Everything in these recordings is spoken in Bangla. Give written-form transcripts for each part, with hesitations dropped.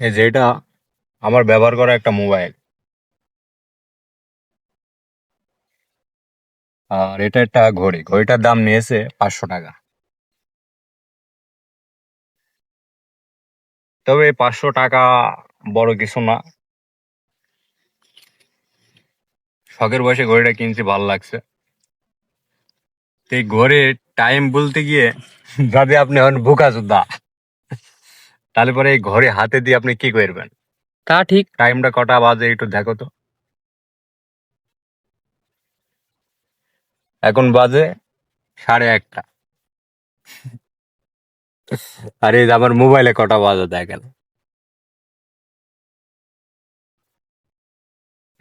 এই যেটা আমার ব্যবহার করা একটা মোবাইল, আর এটা একটা ঘড়ি। ঘড়িটার দাম নিয়েছে 500 টাকা। তবে 500 টাকা বড় কিছু না। শখের বয়সে ঘড়িটা কিনছি, ভালো লাগছে। তো এই ঘড়ির টাইম বলতে গিয়ে যদি আপনি হন বোকা যোদ্ধা, তাহলে পরে এই ঘড়ি হাতে দিয়ে আপনি কি করবেন? তা ঠিক। টাইমটা কটা বাজে একটু দেখো তো। এখন বাজে 1:30। আর এই যে আমার মোবাইলে কটা বাজে দেখেন।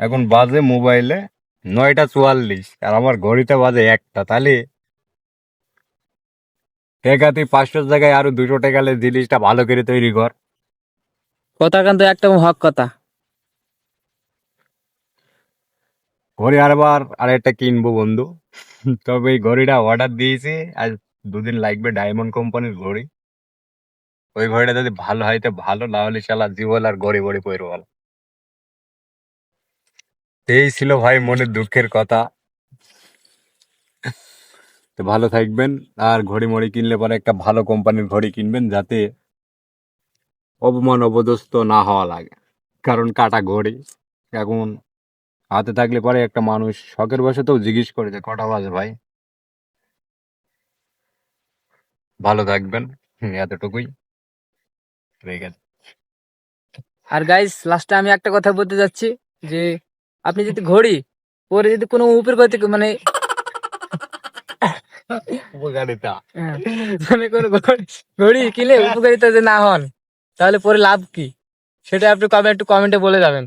এখন বাজে মোবাইলে 9:44, আর আমার ঘড়িতে বাজে 1টা। তাহলে টেকা তুই 500 জায়গায় আরো 200 টাকা জিনিসটা ভালো করে তৈরি কর। কথা কিন্তু একদম হক কথা। ঘড়ি আরেকটা কিনবো বন্ধু। তবে এই ঘড়িটা অর্ডার দিয়েছি, আর 2 দিন লাগবে। ডায়মন্ড কোম্পানির ঘড়ি। ওই ঘড়িটা যদি ভালো হয় তো ভালো, না হলে শালা জীবন আর ঘড়ি ঘড়ি পড়বো ভালো। এই ছিল ভাই মনের দুঃখের কথা। তো ভালো থাকবেন। আর ঘড়ি মড়ি কিনলে পরে একটা ভালো কোম্পানির ঘড়ি কিনবেন, যাতে অপমান অপদস্থ না হওয়া লাগে। কারণ কাটা ঘড়ি এখন হাতে থাকলে পরে একটা মানুষ শখের বসে তো জিজ্ঞেস করে যে কটা বাজে ভাই। ভালো থাকবেন। এতটুকুই। ঠিক আছে। আর গাইস, লাস্টে আমি একটা কথা বলতে যাচ্ছি যে আপনি যদি ঘড়ি পরে যদি কোনো উপকারিতা মানে উপকারিতা। হ্যাঁ, মানে কোনো ঘড়ি কিনে উপকারিতা যদি না হন, তাহলে পরে লাভ কি, সেটা আপনি একটু কমেন্টে বলে যাবেন।